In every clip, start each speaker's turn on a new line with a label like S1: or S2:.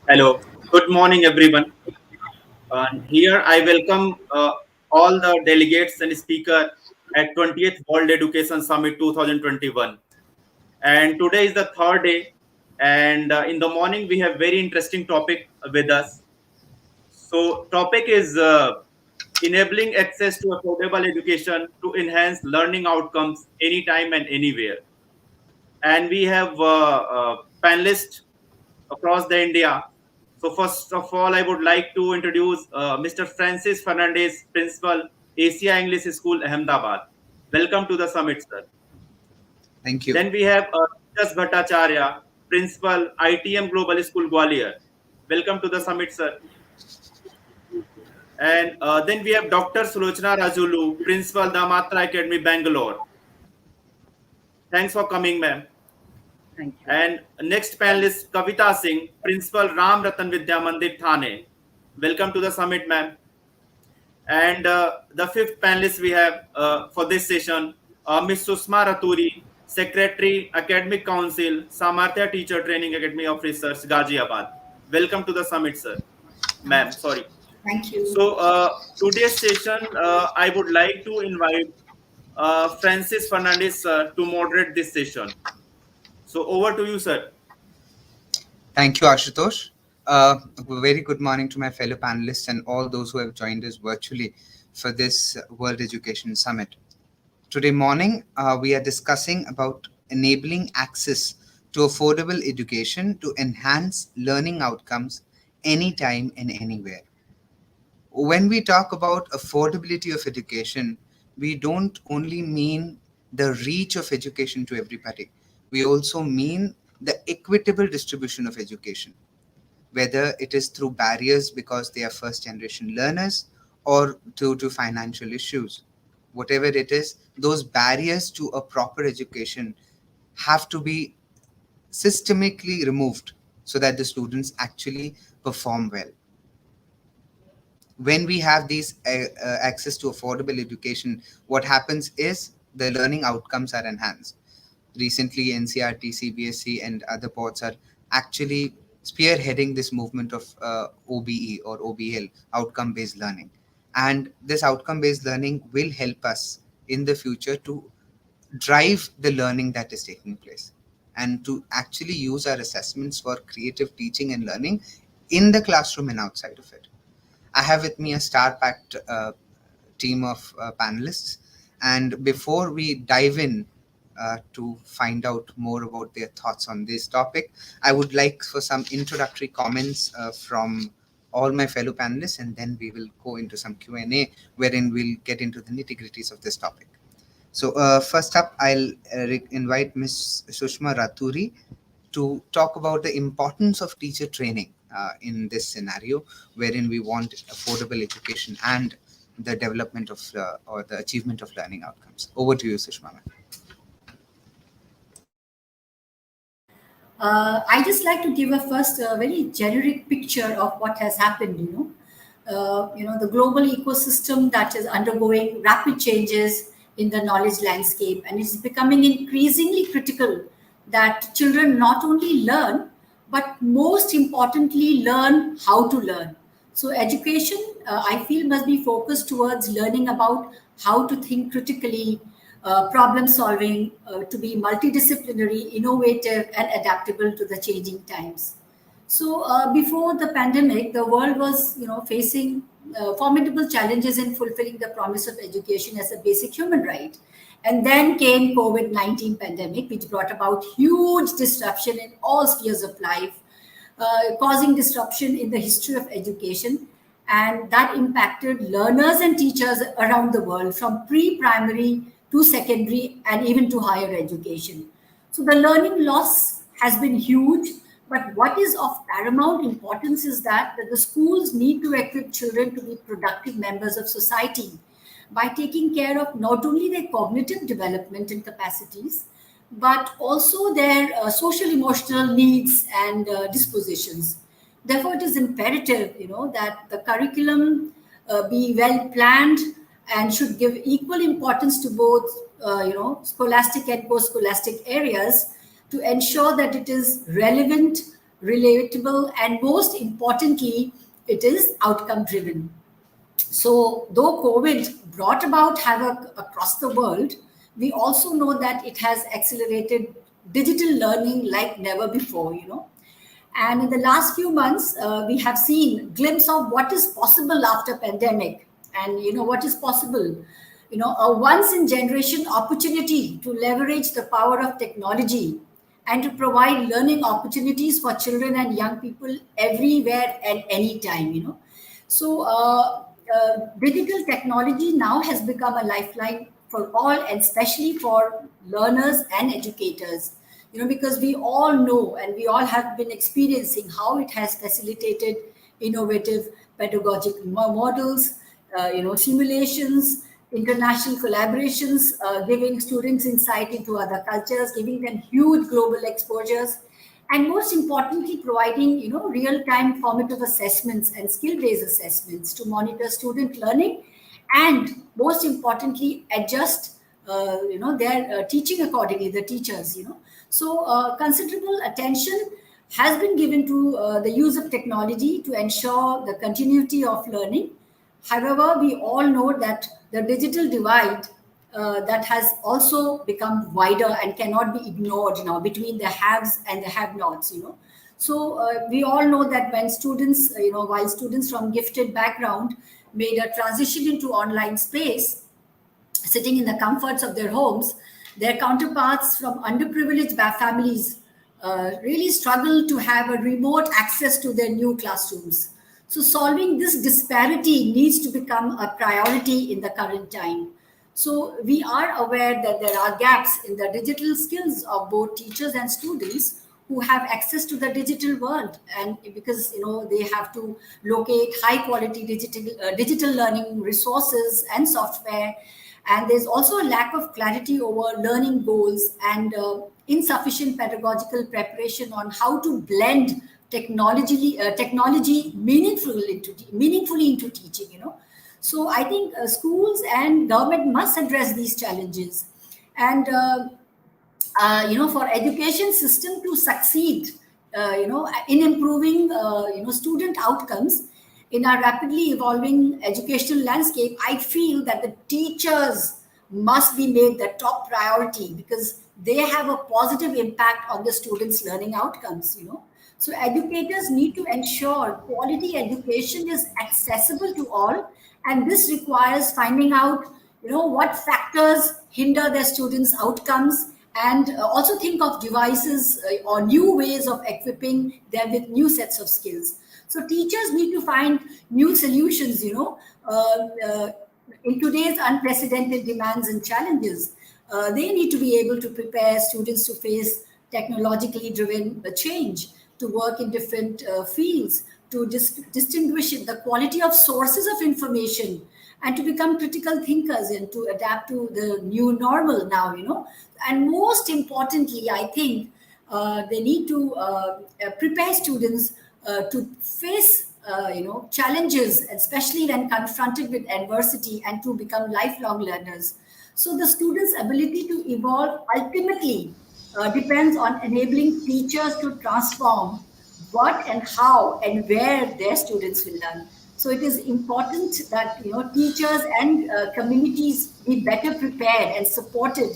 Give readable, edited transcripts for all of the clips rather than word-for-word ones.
S1: Hello, good morning, everyone. And here I welcome all the delegates and speaker at 20th World Education Summit 2021. And today is the third day, and in the morning we have very interesting topic with us. So, topic is enabling access to affordable education to enhance learning outcomes anytime and anywhere. And we have panelists across the India. So first of all, I would like to introduce Mr. Francis Fernandes, Principal, Asia English School, Ahmedabad. Welcome to the summit, sir.
S2: Thank you.
S1: Then we have Sujash Bhattacharya, Principal, ITM Global School, Gwalior. Welcome to the summit, sir. And then we have Dr. Sulochana Rajulu, Principal, the Amaatra Academy, Bangalore. Thanks for coming, ma'am.
S3: Thank you.
S1: And next panelist, Kavita Singh, Principal, Ram Ratan Vidya Mandir, Thane. Welcome to the summit, ma'am. And the fifth panelist we have for this session, Ms. Sushma Raturi, Secretary, Academic Council, Saamarthya Teacher Training Academy of Research, Ghaziabad. Welcome to the summit, sir. Ma'am, sorry.
S3: Thank you.
S1: So today's session, I would like to invite Francis Fernandes, sir, to moderate this session. So over to you, sir.
S2: Thank you, Ashutosh. A very good morning to my fellow panelists and all those who have joined us virtually for this World Education Summit. Today morning, we are discussing about enabling access to affordable education to enhance learning outcomes anytime and anywhere. When we talk about affordability of education, we don't only mean the reach of education to everybody. We also mean the equitable distribution of education, whether it is through barriers because they are first generation learners or due to financial issues. Whatever it is, those barriers to a proper education have to be systemically removed so that the students actually perform well. When we have these access to affordable education, what happens is the learning outcomes are enhanced. Recently, NCRT, CBSE, and other boards are actually spearheading this movement of OBE or OBL, outcome-based learning. And this outcome-based learning will help us in the future to drive the learning that is taking place and to actually use our assessments for creative teaching and learning in the classroom and outside of it. I have with me a star-packed team of panelists. And before we dive in to find out more about their thoughts on this topic, I would like for some introductory comments from all my fellow panelists, and then we will go into some Q&A wherein we'll get into the nitty-gritties of this topic. So first up, I'll invite Ms. Sushma Raturi to talk about the importance of teacher training in this scenario, wherein we want affordable education and the development of or the achievement of learning outcomes. Over to you, Sushma.
S3: I just like to give a very generic picture of what has happened. The global ecosystem that is undergoing rapid changes in the knowledge landscape, and it's becoming increasingly critical that children not only learn, but most importantly, learn how to learn. So, education, I feel, must be focused towards learning about how to think critically, problem solving, to be multidisciplinary, innovative, and adaptable to the changing times. So before the pandemic, the world was, facing formidable challenges in fulfilling the promise of education as a basic human right. And then came COVID-19 pandemic, which brought about huge disruption in all spheres of life, causing disruption in the history of education. And that impacted learners and teachers around the world from pre-primary to secondary and even to higher education. So the learning loss has been huge, but what is of paramount importance is that the schools need to equip children to be productive members of society by taking care of not only their cognitive development and capacities, but also their social emotional needs and dispositions. Therefore, it is imperative, that the curriculum be well planned and should give equal importance to both, scholastic and post-scholastic areas to ensure that it is relevant, relatable, and most importantly, it is outcome driven. So, though COVID brought about havoc across the world, we also know that it has accelerated digital learning like never before, And in the last few months, we have seen glimpse of what is possible after pandemic, and what is possible. A once in generation opportunity to leverage the power of technology and to provide learning opportunities for children and young people everywhere and anytime. So, digital technology now has become a lifeline for all, and especially for learners and educators. Because we all know and we all have been experiencing how it has facilitated innovative pedagogic models, simulations, international collaborations, giving students insight into other cultures, giving them huge global exposures, and most importantly providing real-time formative assessments and skill-based assessments to monitor student learning, and most importantly adjust their teaching accordingly, the teachers. So considerable attention has been given to the use of technology to ensure the continuity of learning. However, we all know that the digital divide that has also become wider and cannot be ignored now between the haves and the have-nots. So we all know that when students, while students from gifted background made a transition into online space, sitting in the comforts of their homes, their counterparts from underprivileged families really struggle to have a remote access to their new classrooms. So, solving this disparity needs to become a priority in the current time. So, we are aware that there are gaps in the digital skills of both teachers and students who have access to the digital world, and because they have to locate high quality digital learning resources and software, and there's also a lack of clarity over learning goals, and insufficient pedagogical preparation on how to blend technology meaningfully into teaching. So I think schools and government must address these challenges, and for education system to succeed in improving student outcomes in our rapidly evolving educational landscape. I feel that the teachers must be made the top priority, because they have a positive impact on the students learning outcomes. So educators need to ensure quality education is accessible to all, and this requires finding out what factors hinder their students outcomes, and also think of devices or new ways of equipping them with new sets of skills. So teachers need to find new solutions, in today's unprecedented demands and challenges. They need to be able to prepare students to face technologically driven change, to work in different fields, to distinguish the quality of sources of information, and to become critical thinkers and to adapt to the new normal now. And most importantly, I think they need to prepare students to face challenges, especially when confronted with adversity, and to become lifelong learners. So the students' ability to evolve ultimately depends on enabling teachers to transform what and how and where their students will learn. So it is important that teachers and communities be better prepared and supported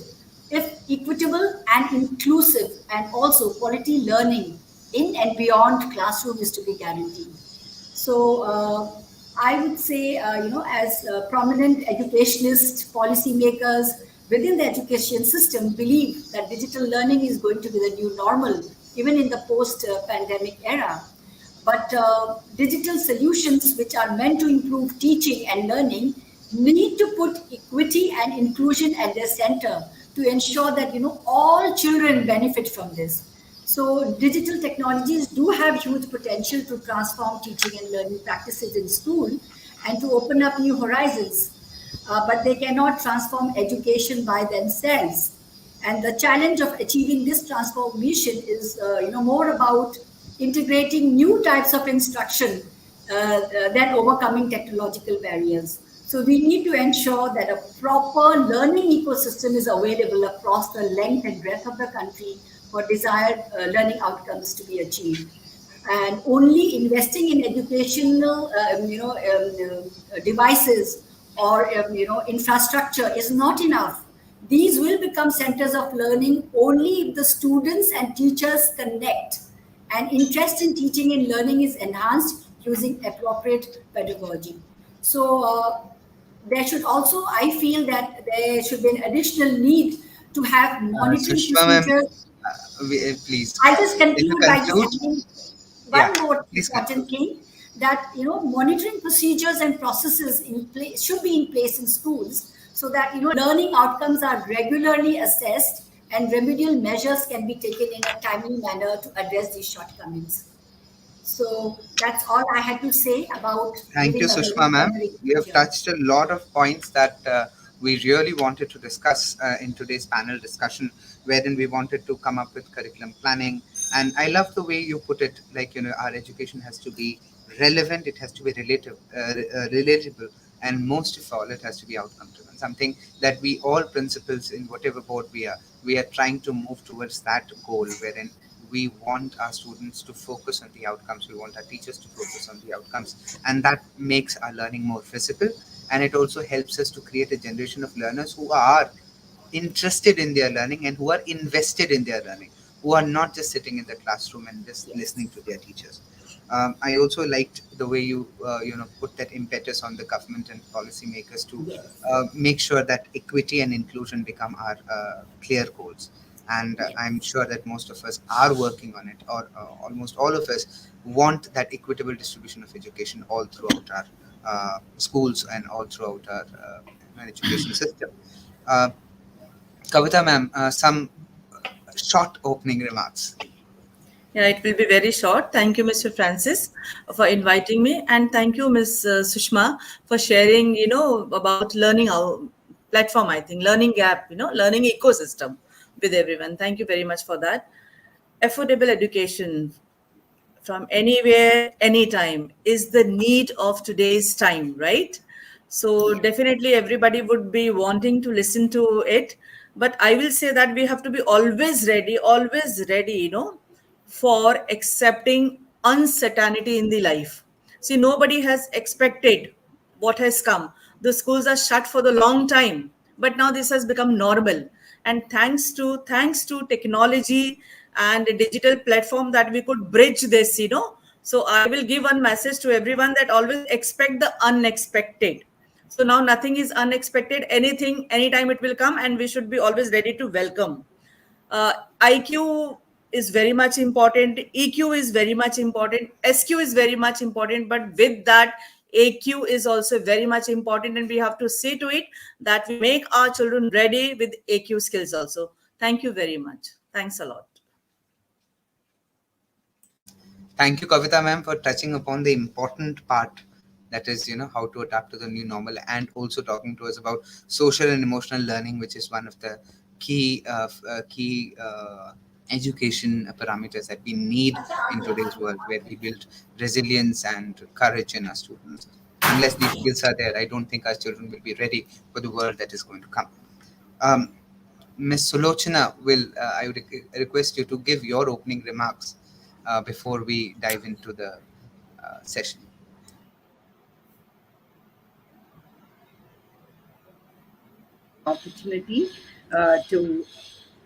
S3: if equitable and inclusive, and also quality learning in and beyond classroom is to be guaranteed. So I would say, as prominent educationist policymakers within the education system believe that digital learning is going to be the new normal, even in the post-pandemic era. But digital solutions which are meant to improve teaching and learning need to put equity and inclusion at their center to ensure that all children benefit from this. So digital technologies do have huge potential to transform teaching and learning practices in school and to open up new horizons, but they cannot transform education by themselves. And the challenge of achieving this transformation is, more about integrating new types of instruction than overcoming technological barriers. So we need to ensure that a proper learning ecosystem is available across the length and breadth of the country for desired learning outcomes to be achieved. and only investing in educational, devices or infrastructure is not enough. These will become centers of learning only if the students and teachers connect, and interest in teaching and learning is enhanced using appropriate pedagogy. So there should also, I feel that there should be an additional need to have monitoring
S2: Sushma ma'am,
S3: procedures.
S2: please,
S3: I'll just
S2: if you
S3: conclude by just
S2: conclude,
S3: adding
S2: yeah,
S3: one more
S2: please conclude.
S3: important thing, that monitoring procedures and processes in place should be in place in schools, so that learning outcomes are regularly assessed and remedial measures can be taken in a timely manner to address these shortcomings. So that's all I had to say about
S2: Thank you,
S3: giving a very
S2: Sushma ma'am.
S3: generic
S2: You have
S3: picture.
S2: touched a lot of points that we really wanted to discuss in today's panel discussion, wherein we wanted to come up with curriculum planning. And I love the way you put it, like, our education has to be relevant, it has to be relatable, and most of all, it has to be outcome driven. Something that we all principals in whatever board we are trying to move towards that goal, wherein we want our students to focus on the outcomes, we want our teachers to focus on the outcomes, and that makes our learning more visible, and it also helps us to create a generation of learners who are interested in their learning and who are invested in their learning, who are not just sitting in the classroom and just
S3: Yes.
S2: listening to their teachers. I also liked the way you put that impetus on the government and policymakers to
S3: Yes.
S2: make sure that equity and inclusion become our clear goals. And
S3: Yes.
S2: I'm sure that most of us are working on it, or almost all of us want that equitable distribution of education all throughout our schools and all throughout our education system. Uh, Kavita ma'am, some short opening remarks.
S4: Yeah, it will be very short. Thank you, Mr. Francis, for inviting me, and thank you, Ms. Sushma, for sharing, about learning our platform. I think learning gap, learning ecosystem with everyone. Thank you very much for that. Affordable education from anywhere, anytime is the need of today's time, right? So
S3: Yes.
S4: definitely everybody would be wanting to listen to it. But I will say that we have to be always ready, for accepting uncertainty in the life. See, nobody has expected what has come. The schools are shut for the long time, but now this has become normal. And thanks to technology and a digital platform, that we could bridge this. So I will give one message to everyone, that always expect the unexpected. So now nothing is unexpected. Anything, anytime it will come, and we should be always ready to welcome. IQ is very much important. EQ is very much important. SQ is very much important. But with that, AQ is also very much important. And we have to see to it that we make our children ready with AQ skills also. Thank you very much. Thanks a lot.
S2: Thank you, Kavita ma'am, for touching upon the important part, that is, how to adapt to the new normal, and also talking to us about social and emotional learning, which is one of the key education parameters that we need in today's world, where we build resilience and courage in our students. Unless these skills are there, I don't think our children will be ready for the world that is going to come. Um, Ms. Sulochana I would request you to give your opening remarks before we dive into the session.
S5: Opportunity to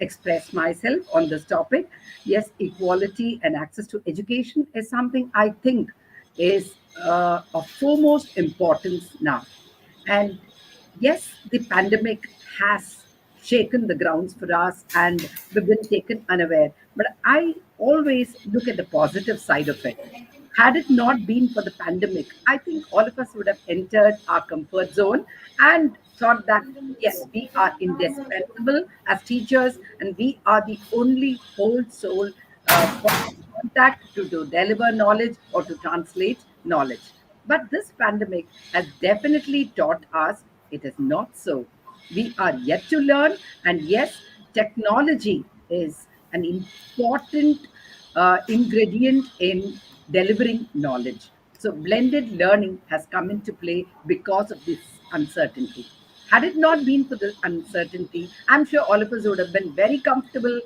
S5: express myself on this topic. Yes, equality and access to education is something I think is of foremost importance now. And yes, the pandemic has shaken the grounds for us and we've been taken unaware. But I always look at the positive side of it. Had it not been for the pandemic, I think all of us would have entered our comfort zone and thought that, yes, we are indispensable as teachers and we are the only whole soul point of contact to deliver knowledge or to translate knowledge. But this pandemic has definitely taught us it is not so. We are yet to learn, and yes, technology is an important ingredient in delivering knowledge. So, blended learning has come into play because of this uncertainty. Had it not been for the uncertainty, I'm sure all of us would have been very comfortable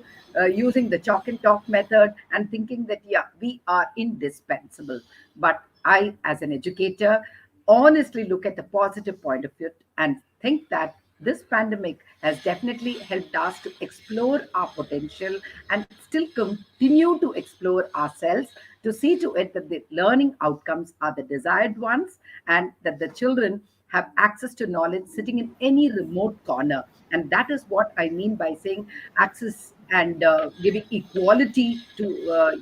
S5: using the chalk and talk method and thinking that, yeah, we are indispensable. But I, as an educator, honestly look at the positive point of it and think that this pandemic has definitely helped us to explore our potential and still continue to explore ourselves, to see to it that the learning outcomes are the desired ones and that the children have access to knowledge sitting in any remote corner. And that is what I mean by saying access and giving equality to,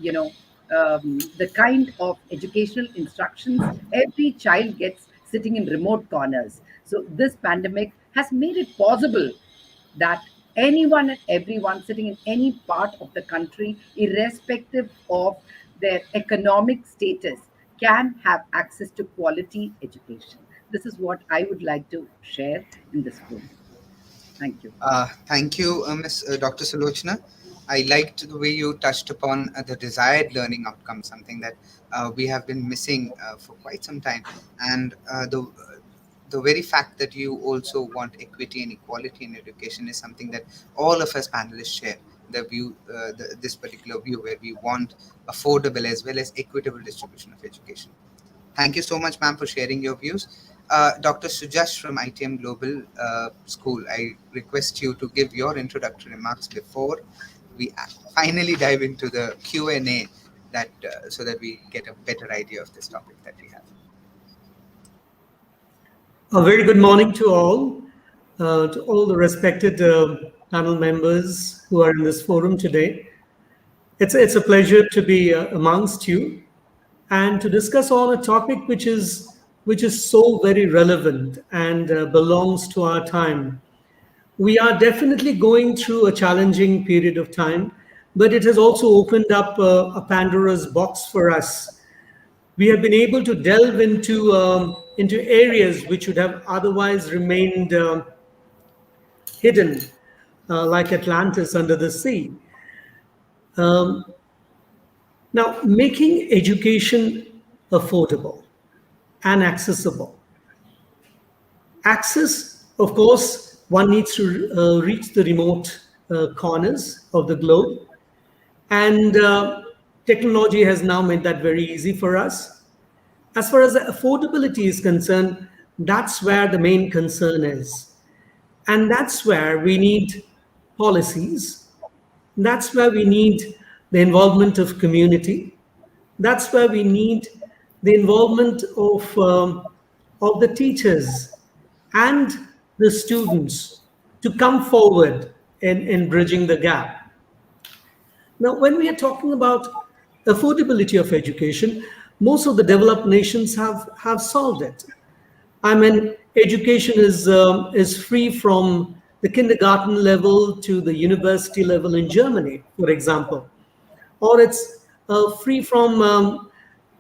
S5: the kind of educational instructions every child gets sitting in remote corners. So this pandemic has made it possible that anyone and everyone sitting in any part of the country, irrespective of their economic status, can have access to quality education. This is what I would like to share in this forum. Thank you.
S2: Thank you, Ms. Dr. Sulochana. I liked the way you touched upon the desired learning outcome, something that we have been missing for quite some time. And the very fact that you also want equity and equality in education is something that all of us panelists share. The view, this particular view, where we want affordable as well as equitable distribution of education. Thank you so much, ma'am, for sharing your views. Dr. Sujash from ITM Global School, I request you to give your introductory remarks before we finally dive into the Q&A, that so that we get a better idea of this topic that we have.
S6: A very good morning to all the respected panel members who are in this forum today. It's a pleasure to be amongst you and to discuss on a topic which is so very relevant and belongs to our time. We are definitely going through a challenging period of time, but it has also opened up a Pandora's box for us. We have been able to delve into areas which would have otherwise remained hidden, like Atlantis under the sea. Now, making education affordable and accessible. Access, of course, one needs to reach the remote corners of the globe. And technology has now made that very easy for us. As far as the affordability is concerned, that's where the main concern is. And that's where we need policies. That's where we need the involvement of community. That's where we need the involvement of the teachers and the students to come forward in bridging the gap. Now, when we are talking about affordability of education, most of the developed nations have solved it. I mean, education is free from the kindergarten level to the university level in Germany, for example, or it's free from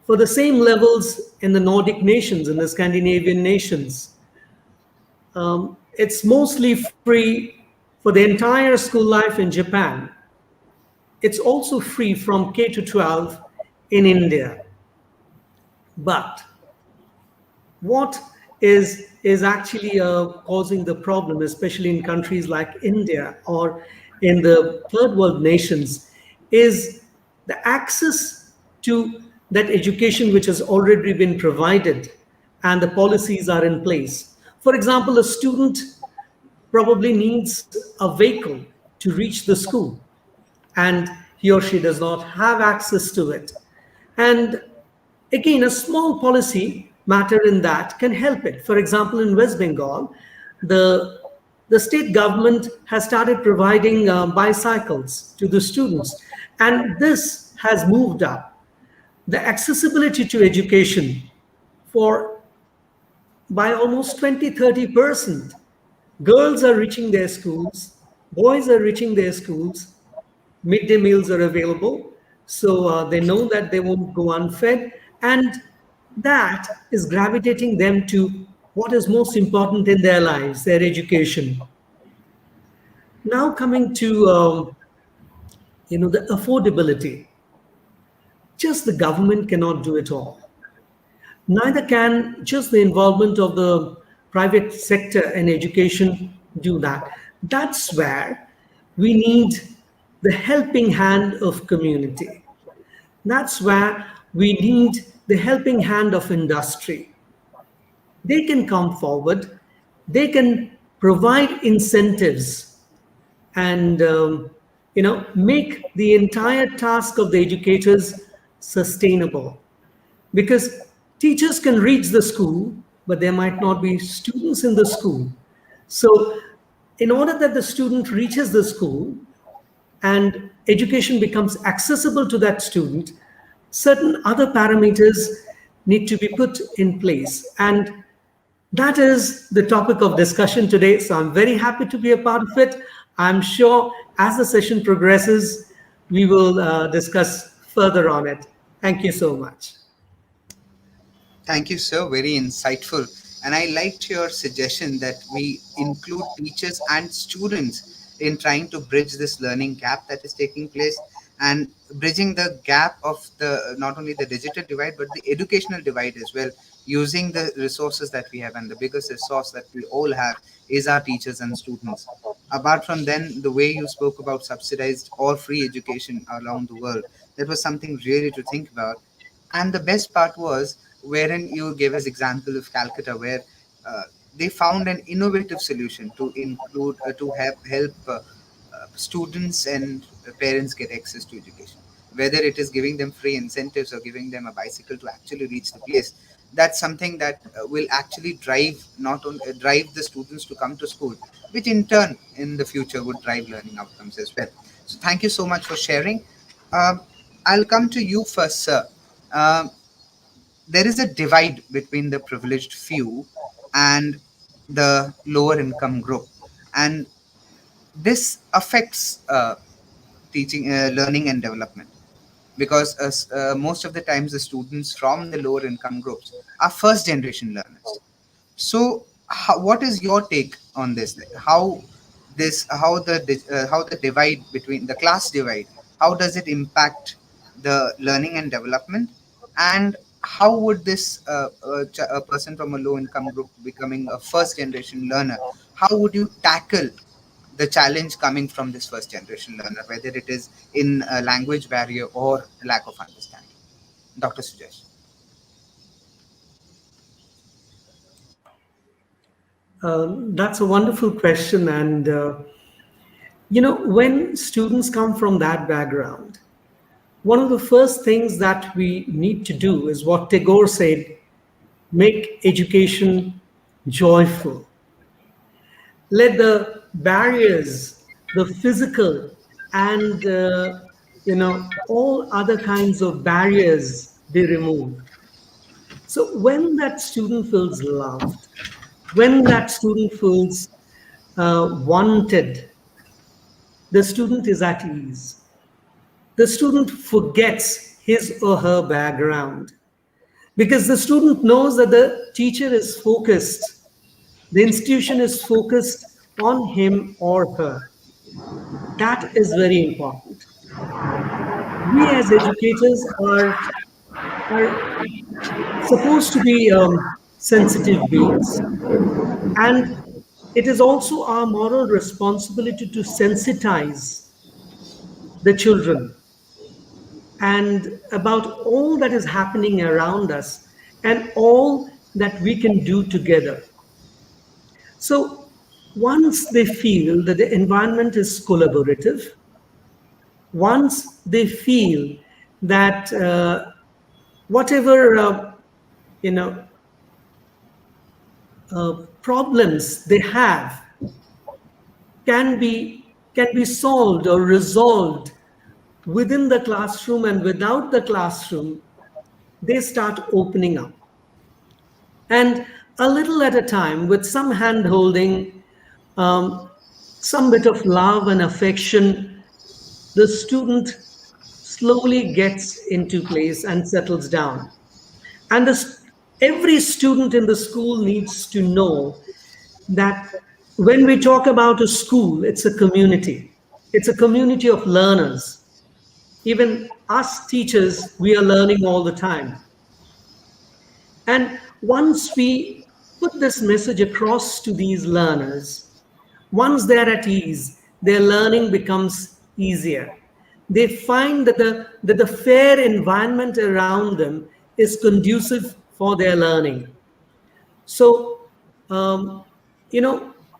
S6: for the same levels in the Nordic nations, in the Scandinavian nations. It's mostly free for the entire school life in Japan. It's also free from K to 12 in India. But what is actually causing the problem, especially in countries like India or in the third world nations, is the access to that education which has already been provided and the policies are in place. For example, a student probably needs a vehicle to reach the school, and he or she does not have access to it. And again, a small policy matter in that can help it. For example, in West Bengal, the state government has started providing bicycles to the students, and this has moved up the accessibility to education by almost 20-30%. Girls are reaching their schools, boys are reaching their schools, midday meals are available, so they know that they won't go unfed, and that is gravitating them to what is most important in their lives, their education. Now coming to the affordability. Just the government cannot do it all. Neither can just the involvement of the private sector in education do that. That's where we need the helping hand of community. That's where we need the helping hand of industry. They can come forward, they can provide incentives and make the entire task of the educators sustainable, because teachers can reach the school but there might not be students in the school. So in order that the student reaches the school and education becomes accessible to that student, certain other parameters need to be put in place. And that is the topic of discussion today. So I'm very happy to be a part of it. I'm sure as the session progresses, we will discuss further on it. Thank you so much.
S2: Thank you, sir. Very insightful. And I liked your suggestion that we include teachers and students in trying to bridge this learning gap that is taking place, and bridging the gap of the not only the digital divide but the educational divide as well, using the resources that we have. And the biggest resource that we all have is our teachers and students. Apart from then, the way you spoke about subsidized or free education around the world, that was something really to think about. And the best part was wherein you gave us example of Calcutta, where they found an innovative solution to include to help students and parents get access to education, whether it is giving them free incentives or giving them a bicycle to actually reach the place. That's something that will actually drive not only drive the students to come to school, which in turn in the future would drive learning outcomes as well. So thank you so much for sharing. um, I'll come to you first, sir. um, there is a divide between the privileged few and the lower income group, and this affects teaching, learning and development, because most of the times the students from the lower income groups are first generation learners. So, what is your take on this? Like, how the divide between the class divide, how does it impact the learning and development, and how would this a person from a low income group becoming a first generation learner? How would you tackle the challenge coming from this first generation learner, whether it is in a language barrier or lack of understanding? Dr. Sujash.
S6: That's a wonderful question. And, when students come from that background, one of the first things that we need to do is what Tagore said: make education joyful. Let the barriers, the physical and all other kinds of barriers be removed. So when that student feels loved, when that student feels wanted, the student is at ease. The student forgets his or her background, because the student knows that the teacher is focused, the institution is focused on him or her. That is very important. We as educators are supposed to be sensitive beings, and it is also our moral responsibility to sensitize the children and about all that is happening around us and all that we can do together. So once they feel that the environment is collaborative, once they feel that whatever you know problems they have can be solved or resolved within the classroom and without the classroom, they start opening up. And a little at a time, with some hand holding, some bit of love and affection, the student slowly gets into place and settles down. And every student in the school needs to know that when we talk about a school, it's a community. It's a community of learners. Even us teachers, we are learning all the time. And once we put this message across to these learners, once they're at ease, their learning becomes easier. They find that the fair environment around them is conducive for their learning. So, um,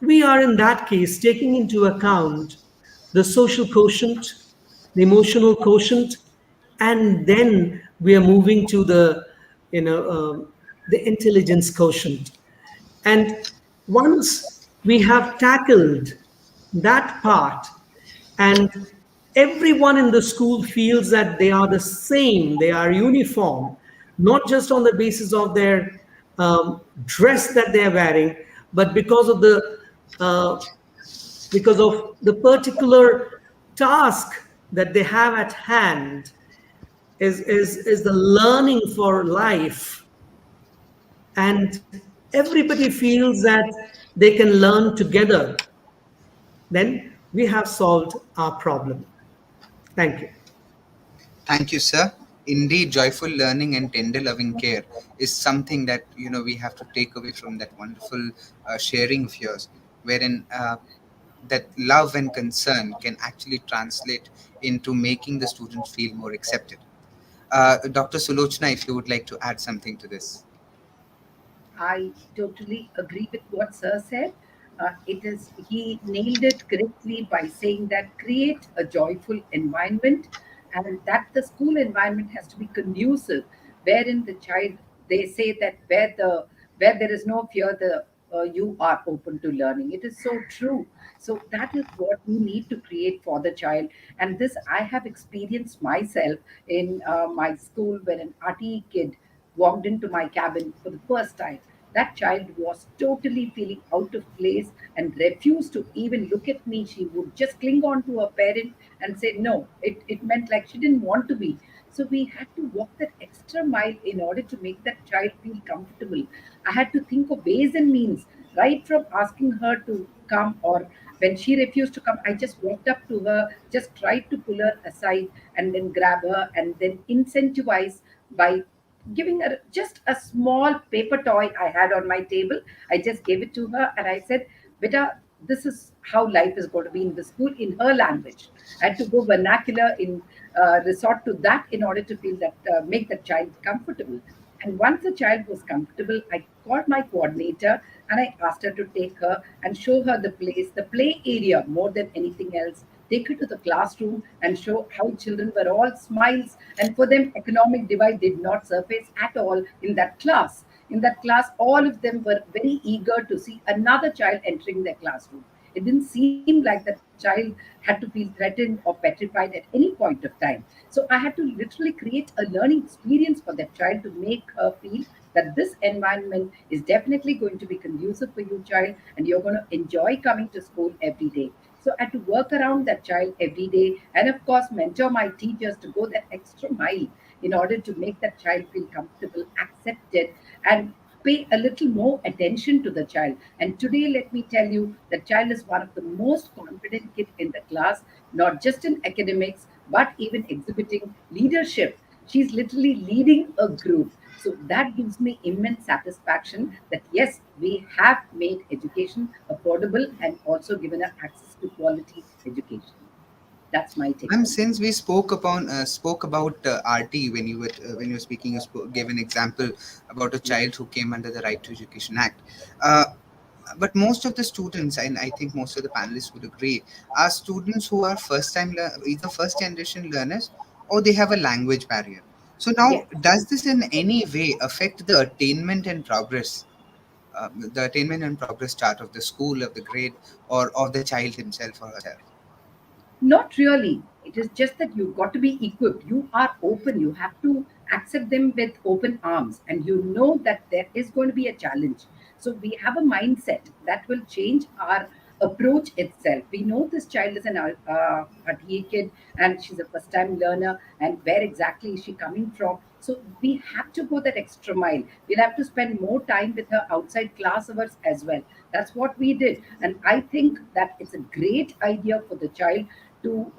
S6: we are in that case taking into account the social quotient, the emotional quotient, and then we are moving to the intelligence quotient. And once we have tackled that part, and everyone in the school feels that they are the same, they are uniform, not just on the basis of their dress that they are wearing, but uh, because of the particular task that they have at hand is the learning for life, and everybody feels that they can learn together, then we have solved our problem. Thank you.
S2: Thank you, sir. Indeed, joyful learning and tender loving care is something that we have to take away from that wonderful sharing of yours, wherein that love and concern can actually translate into making the students feel more accepted. Dr. Sulochana, if you would like to add something to this.
S5: I totally agree with what Sir said. He nailed it correctly by saying that create a joyful environment, and that the school environment has to be conducive, wherein the child, they say that where there is no fear, the you are open to learning. It is so true. So that is what we need to create for the child, and this I have experienced myself in my school, where an arty kid walked into my cabin for the first time. That child was totally feeling out of place and refused to even look at me. She would just cling on to her parent and say no. It meant like she didn't want to be. So we had to walk that extra mile in order to make that child feel comfortable. I had to think of ways and means, right from asking her to come, or when she refused to come, I just walked up to her, just tried to pull her aside and then grab her and then incentivize by giving her just a small paper toy I had on my table. I just gave it to her and I said, Beta, this is how life is going to be in the school in her language. I had to go vernacular in resort to that in order to feel that make the child comfortable. And once the child was comfortable, I called my coordinator and I asked her to take her and show her the place, the play area more than anything else. Take her to the classroom and show how children were all smiles, and for them, economic divide did not surface at all in that class. In that class, all of them were very eager to see another child entering their classroom. It didn't seem like that child had to feel threatened or petrified at any point of time. So I had to literally create a learning experience for that child to make her feel that this environment is definitely going to be conducive for you, child, and you're going to enjoy coming to school every day. So I had to work around that child every day, and of course, mentor my teachers to go that extra mile in order to make that child feel comfortable, accepted, and pay a little more attention to the child. And today, let me tell you, the child is one of the most confident kids in the class, not just in academics, but even exhibiting leadership. She's literally leading a group. So that gives me immense satisfaction that yes, we have made education affordable and also given her access to quality education. That's my take
S2: Ma'am,
S5: on it.
S2: since we spoke about RT, when you were speaking, gave an example about a child who came under the Right to Education Act. Uh, but most of the students, and I think most of the panelists would agree, are students who are either first generation learners, or they have a language barrier. So now,
S5: Yes.
S2: does this in any way affect the attainment and progress chart of the school, of the grade, or of the child himself or herself?
S5: Not really. It is just that you've got to be equipped. You are open. You have to accept them with open arms. And you know that there is going to be a challenge. So we have a mindset that will change our approach itself. We know this child is a kid and she's a first time learner, and where exactly is she coming from. So we have to go that extra mile. We'll have to spend more time with her outside class hours as well. That's what we did. And I think that it's a great idea for the child to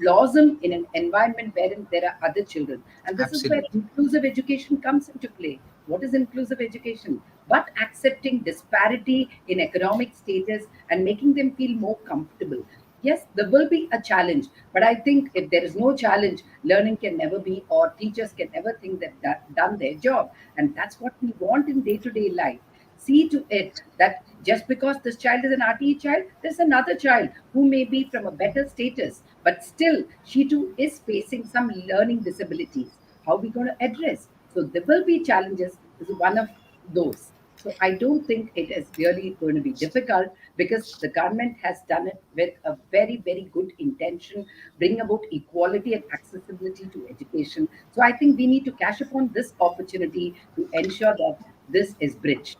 S5: blossom in an environment wherein there are other children. And this is where
S2: Absolutely.
S5: inclusive education comes into play. What is inclusive education? But accepting disparity in economic status and making them feel more comfortable. Yes, there will be a challenge, but I think if there is no challenge, learning can never be, or teachers can never think that done their job. And that's what we want in day to day life. See to it that just because this child is an RTE child, there's another child who may be from a better status, but still she too is facing some learning disabilities. How are we going to address? So there will be challenges, is one of those. So I don't think it is really going to be difficult because the government has done it with a very, very good intention, bring about equality and accessibility to education. So I think we need to cash upon this opportunity to ensure that this is bridged.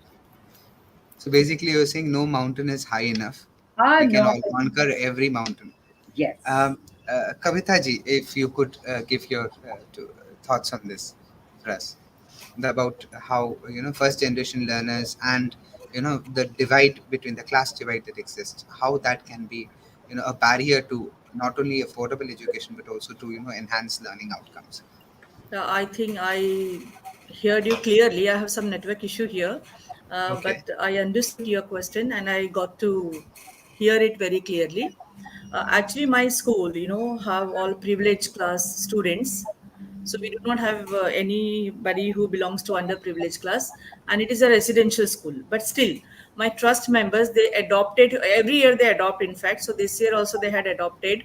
S2: So basically, you're saying no mountain is high enough.
S5: Ah,
S2: We can
S5: no,
S2: all conquer every mountain.
S5: yes.
S2: Kavita ji, if you could give your thoughts on this for us, about how first generation learners and the divide between the class divide that exists, how that can be a barrier to not only affordable education but also to enhance learning outcomes.
S4: I think I heard you clearly. I have some network issue here,
S2: Okay.
S4: but I understood your question and I got to hear it very clearly. Actually, my school, have all privileged class students. So we do not have anybody who belongs to underprivileged class, and it is a residential school. But still, my trust members, they adopted every year. They adopt, in fact. So this year also they had adopted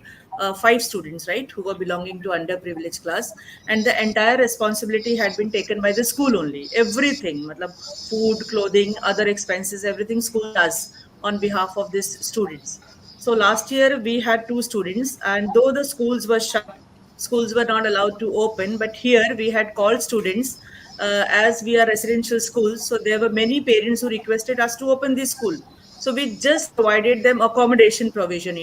S4: five students, right, who were belonging to underprivileged class, and the entire responsibility had been taken by the school only. Everything, matlab, food, clothing, other expenses, everything school does on behalf of these students. So last year we had two students, and though the schools were shut, schools were not allowed to open, but here we had called students, as we are residential schools, so there were many parents who requested us to open this school. So we just provided them accommodation provision,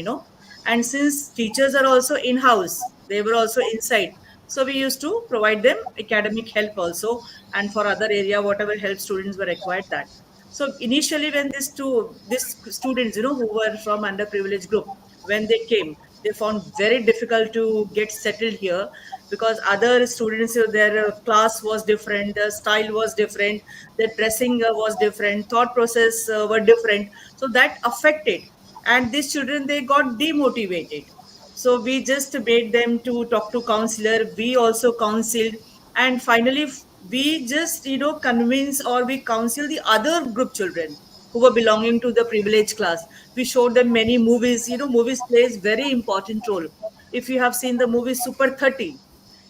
S4: and since teachers are also in house, they were also inside, so we used to provide them academic help also, and for other area whatever help students were required, that. So initially, when these students, who were from underprivileged group, when they came, they found very difficult to get settled here, because other students, their class was different, their style was different, their dressing was different, thought process were different. So that affected, and these children, they got demotivated. So we just made them to talk to counselor, we also counseled, and finally we just convince, or we counsel the other group children who were belonging to the privileged class. We showed them many movies. Movies plays very important role. If you have seen the movie Super 30,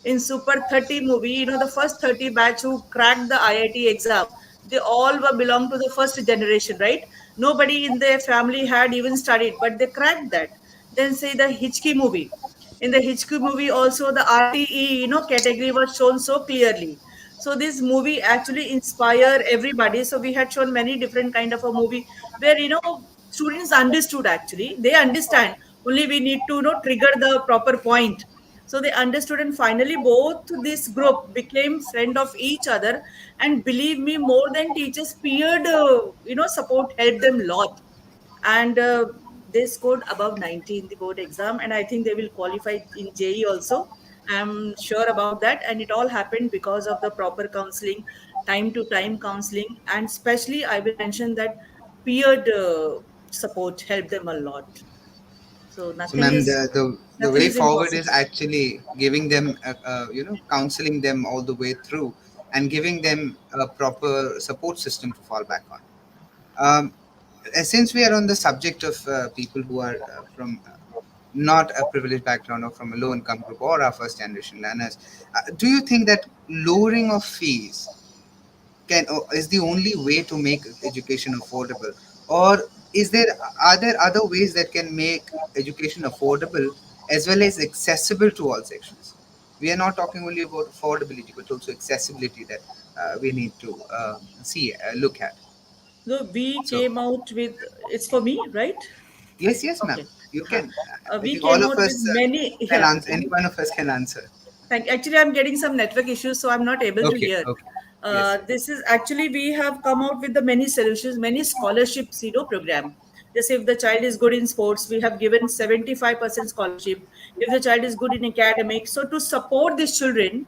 S4: in Super 30 movie, the first 30 batch who cracked the IIT exam, they all were belong to the first generation, right? Nobody in their family had even studied, but they cracked that. Then say the Hitchki movie. In the Hitchki movie, also the RTE, category was shown so clearly. So this movie actually inspire everybody. So we had shown many different kind of a movie where students understood, actually they understand. Only we need to trigger the proper point. So they understood, and finally both this group became friend of each other. And believe me, more than teachers, peered support helped them lot. And they scored above 90 in the board exam, and I think they will qualify in JE also. I'm sure about that, and it all happened because of the proper counseling, time to time counseling, and especially I will mention that peered support helped them a lot. So
S2: So, ma'am, the
S4: nothing
S2: way
S4: is
S2: forward is
S4: impossible.
S2: actually giving them, counseling them all the way through and giving them a proper support system to fall back on. Um, since we are on the subject of people who are from not a privileged background or from a low income group or our first generation learners, do you think that lowering of fees is the only way to make education affordable, or are there other ways that can make education affordable as well as accessible to all sections? We are not talking only about affordability but also accessibility that we need to look at.
S4: So we
S2: So
S4: came out with, it's for me, right?
S2: yes, ma'am,
S4: Okay.
S2: you
S4: Huh.
S2: can. I
S4: We
S2: think all
S4: came
S2: of
S4: out with
S2: us
S4: many,
S2: can
S4: yeah.
S2: answer. Any one of us can answer.
S4: Actually, I'm getting some network issues, so I'm not able to
S2: Okay,
S4: hear.
S2: okay. Yes.
S4: This is actually, we have come out with the many solutions, many scholarships, program. Just if the child is good in sports, we have given 75% scholarship. If the child is good in academics, so to support these children,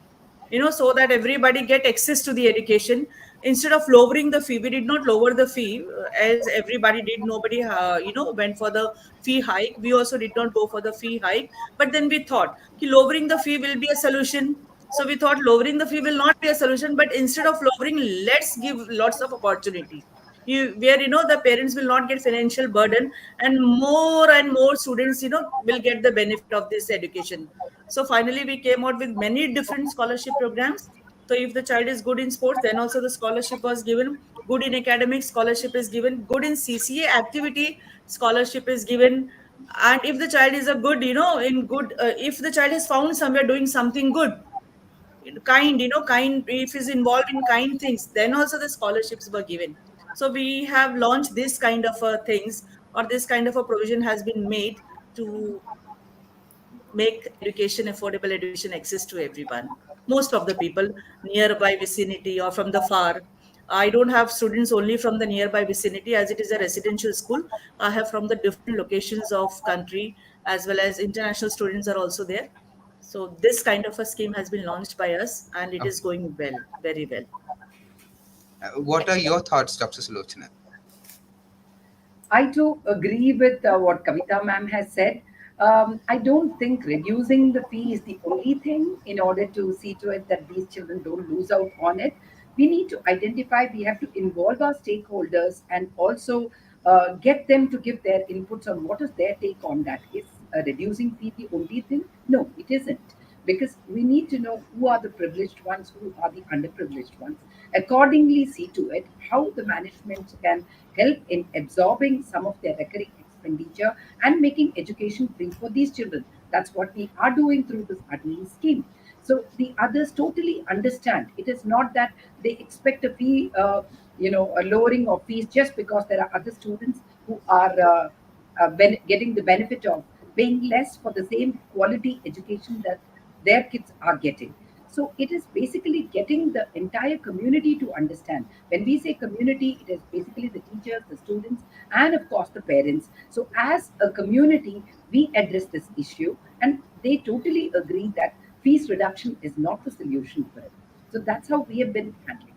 S4: so that everybody get access to the education, Instead of lowering the fee, we did not lower the fee as everybody did. Nobody, went for the fee hike. We also did not go for the fee hike. But then we thought, lowering the fee will be a solution. So we thought lowering the fee will not be a solution. But instead of lowering, let's give lots of opportunity. Where the parents will not get financial burden, and more students will get the benefit of this education. So finally we came out with many different scholarship programs. So if the child is good in sports, then also the scholarship was given. Good in academics, scholarship is given. Good in CCA activity, scholarship is given. And if the child is a good, in good, if the child is found somewhere doing something good, kind, if is involved in kind things, then also the scholarships were given. So we have launched this kind of things, or this kind of a provision has been made to make education, affordable education, access to everyone, most of the people, nearby vicinity or from the far. I don't have students only from the nearby vicinity, as it is a residential school. I have from the different locations of country, as well as international students are also there. So this kind of a scheme has been launched by us, and it is
S2: Okay.
S4: going well, very well.
S2: What are your thoughts, Dr. Sulochana?
S5: I too agree with what Kavita ma'am has said. I don't think reducing the fee is the only thing in order to see to it that these children don't lose out on it. We need to identify, we have to involve our stakeholders and also get them to give their inputs on what is their take on that. Is reducing fee the only thing? No, it isn't. Because we need to know who are the privileged ones, who are the underprivileged ones. Accordingly, see to it how the management can help in absorbing some of their recurring expenditure and making education free for these children. That's what we are doing through this ADNI scheme. So the others totally understand. It is not that they expect a fee, a lowering of fees just because there are other students who are getting the benefit of paying less for the same quality education that their kids are getting. So it is basically getting the entire community to understand. When we say community, it is basically the teachers, the students, and of course the parents. So as a community, we address this issue, and they totally agree that fees reduction is not the solution for it. So that's how we have been handling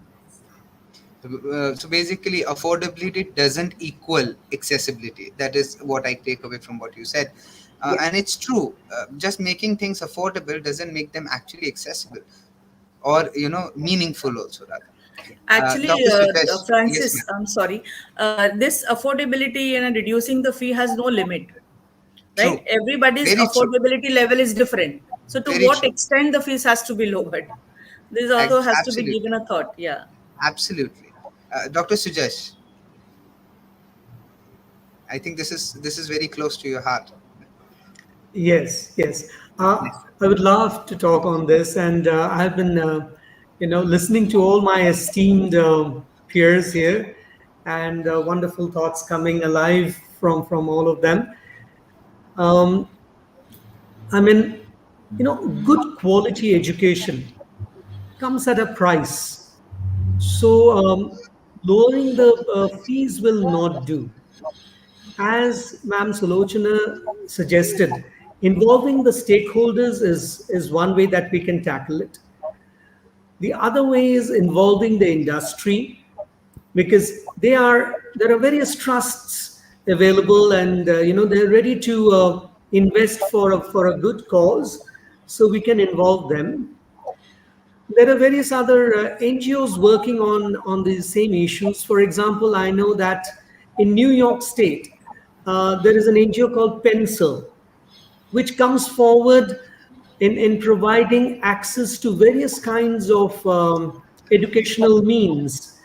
S5: this.
S2: So basically, affordability doesn't equal accessibility. That is what I take away from what you said.
S5: Yes.
S2: And it's true. Just making things affordable doesn't make them actually accessible or, meaningful also, rather.
S4: Actually,
S2: Dr. Sujash, yes,
S4: Francis,
S2: ma'am.
S4: I'm sorry. This affordability and reducing the fee has no limit, right?
S2: True.
S4: Everybody's
S2: Very true.
S4: affordability level is different. So, to
S2: Very
S4: what
S2: true.
S4: extent the fees has to be lowered? This also has to be given
S2: Absolutely.
S4: a thought. Yeah.
S2: Absolutely. Dr. Sujash, I think this is very close to your heart.
S6: Yes, yes. I would love to talk on this, and I've been, listening to all my esteemed peers here, and wonderful thoughts coming alive from all of them. Um, I mean, good quality education comes at a price. So lowering the fees will not do. As Ma'am Sulochana suggested, involving the stakeholders is one way that we can tackle it. The other way is involving the industry, because there are various trusts available, and they're ready to invest for a good cause, so we can involve them. There are various other NGOs working on these same issues. For example, I know that in New York State, there is an NGO called Pencil, which comes forward in providing access to various kinds of educational means,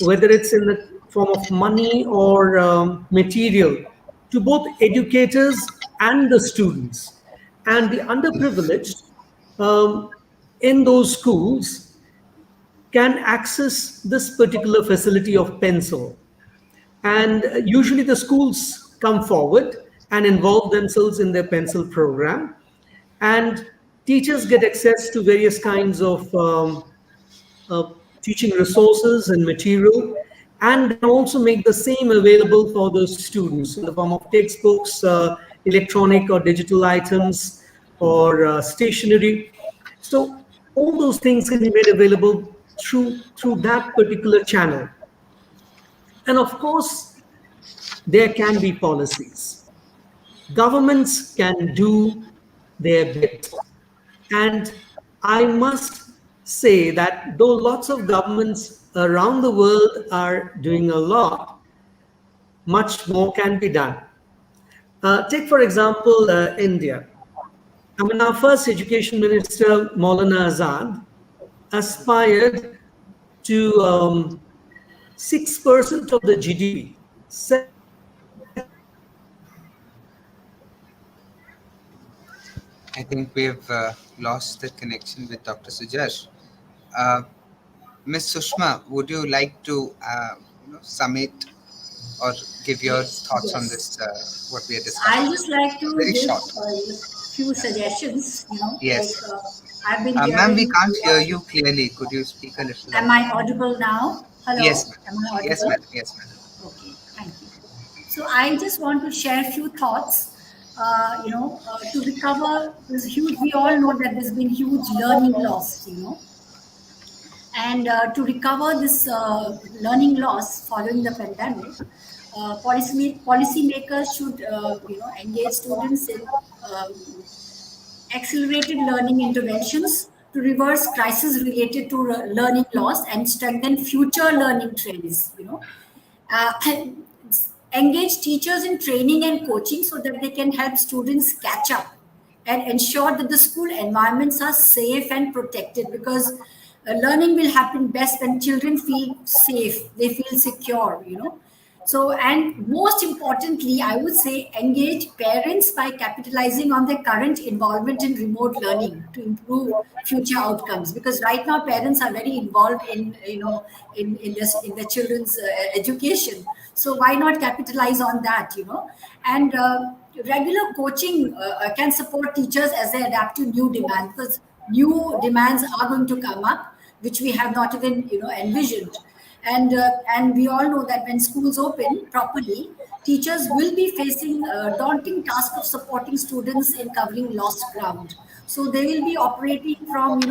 S6: whether it's in the form of money or material, to both educators and the students. And the underprivileged um, in those schools can access this particular facility of Pencil. And usually the schools come forward and involve themselves in their Pencil program. And teachers get access to various kinds of uh, teaching resources and material, and then also make the same available for the students in the form of textbooks, electronic or digital items, or stationery. So all those things can be made available through that particular channel. And of course, there can be policies. Governments can do their bit. And I must say that though lots of governments around the world are doing a lot, much more can be done. Take, for example, India. I mean, our first education minister, Maulana Azad, aspired to 6% of the GDP, 7% of the GDP
S2: I think we've lost the connection with Dr. Sujash. Uh, Ms. Sushma, would you like to summate or give your
S3: Yes,
S2: thoughts on
S3: yes.
S2: this, what we are
S3: I'll
S2: discussing?
S3: just like to
S2: Very
S3: give
S2: short.
S3: few suggestions. Like
S2: Yes.
S3: I've been
S2: Ma'am, we
S3: hearing
S2: can't
S3: a
S2: hear
S3: lot.
S2: you clearly. Could you speak a little
S3: Am
S2: louder?
S3: I audible now?
S2: Yes,
S3: Hello,
S2: ma'am.
S3: am I
S2: Yes, ma'am.
S3: audible?
S2: Yes, ma'am.
S3: Okay, thank you. So I just want to share a few thoughts. To recover this huge. We all know that there's been huge learning loss. And to recover this learning loss following the pandemic, policymakers should engage students in accelerated learning interventions to reverse crisis related to learning loss and strengthen future learning trends. And engage teachers in training and coaching so that they can help students catch up and ensure that the school environments are safe and protected, because learning will happen best when children feel safe, they feel secure. So, and most importantly, I would say engage parents by capitalizing on their current involvement in remote learning to improve future outcomes. Because right now, parents are very involved in in the children's education. So why not capitalize on that? And regular coaching can support teachers as they adapt to new demands, because new demands are going to come up, which we have not even envisioned. And we all know that when schools open properly, teachers will be facing a daunting task of supporting students in covering lost ground. So they will be operating from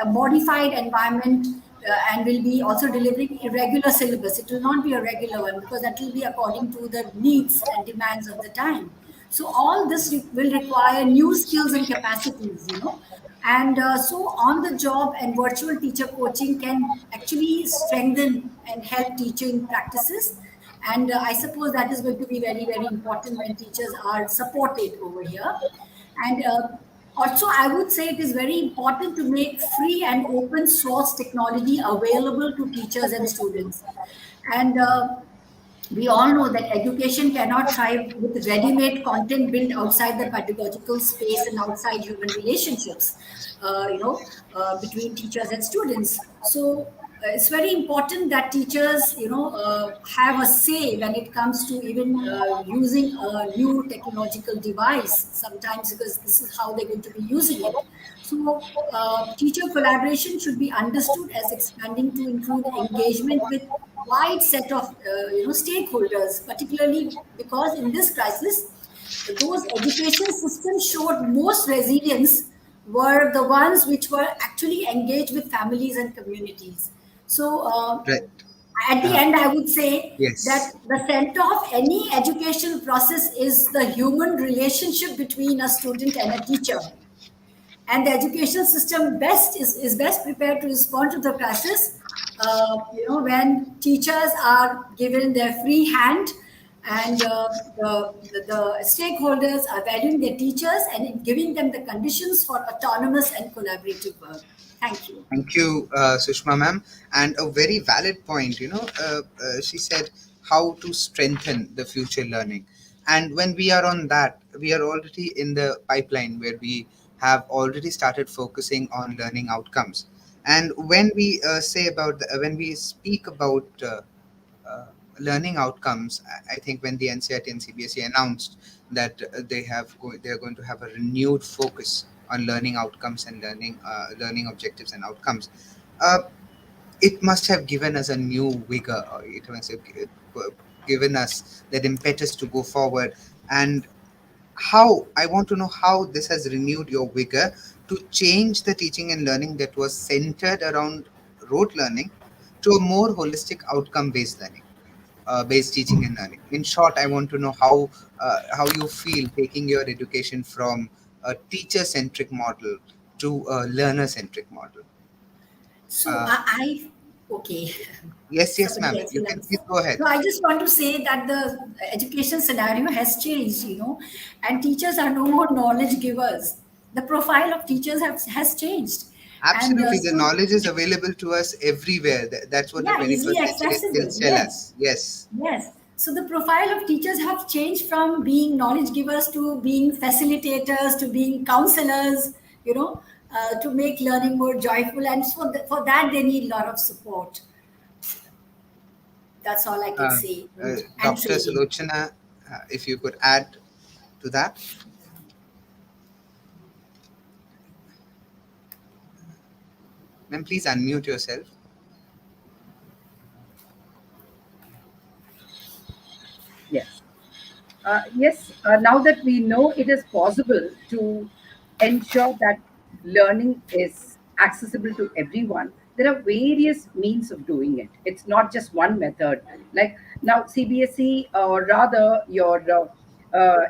S3: a modified environment, and will be also delivering irregular syllabus. It will not be a regular one, because that will be according to the needs and demands of the time. So all this will require new skills and capacities. And so on the job and virtual teacher coaching can actually strengthen and help teaching practices. And I suppose that is going to be very, very important when teachers are supported over here. And also, I would say it is very important to make free and open source technology available to teachers and students. And we all know that education cannot thrive with ready-made content built outside the pedagogical space and outside human relationships, between teachers and students. So it's very important that teachers, have a say when it comes to even using a new technological device sometimes, because this is how they're going to be using it. So teacher collaboration should be understood as expanding to include engagement with wide set of stakeholders, particularly because in this crisis, those education systems showed most resilience were the ones which were actually engaged with families and communities. So
S2: Right.
S3: at the
S2: Uh,
S3: end, I would say that
S2: yes.
S3: the center of any educational process is the human relationship between a student and a teacher, and the education system is best prepared to respond to the crisis when teachers are given their free hand, and the stakeholders are valuing their teachers and giving them the conditions for autonomous and collaborative work. Thank you.
S2: Thank you, Sushma ma'am. And a very valid point, she said how to strengthen the future learning. And when we are on that, we are already in the pipeline where we have already started focusing on learning outcomes. And when we when we speak about uh, learning outcomes, I think when the NCERT and CBSE announced that they are going to have a renewed focus on learning outcomes and learning objectives and outcomes, uh, it must have given us a new vigor, or it must have given us that impetus to go forward. And how I want to know how this has renewed your vigor to change the teaching and learning that was centered around rote learning to a more holistic outcome based learning, based teaching and learning. In short, I want to know how you feel taking your education from a teacher centric model to a learner centric model.
S3: So
S2: Uh,
S3: okay.
S2: yes, yes,
S3: Somebody
S2: ma'am.
S3: else
S2: You
S3: will
S2: can
S3: answer.
S2: please go ahead.
S3: No, I just want to say that the education scenario has changed, and teachers are no more knowledge givers. The profile of teachers has changed, and
S2: Absolutely, the
S3: so
S2: knowledge is available to us everywhere. That's what the
S3: yeah, easily
S2: 21st century
S3: accessible.
S2: skills tell
S3: Yes,
S2: us. Yes.
S3: yes. So the profile of teachers have changed from being knowledge givers to being facilitators to being counselors. To make learning more joyful, and for that they need a lot of support. That's all I can
S2: Uh,
S3: say. And
S2: Dr.
S3: training.
S2: Sulochana, if you could add to that. Ma'am, please unmute yourself.
S5: Yes. Yes, now that we know it is possible to ensure that learning is accessible to everyone, there are various means of doing it. It's not just one method. Like now, CBSE, or rather your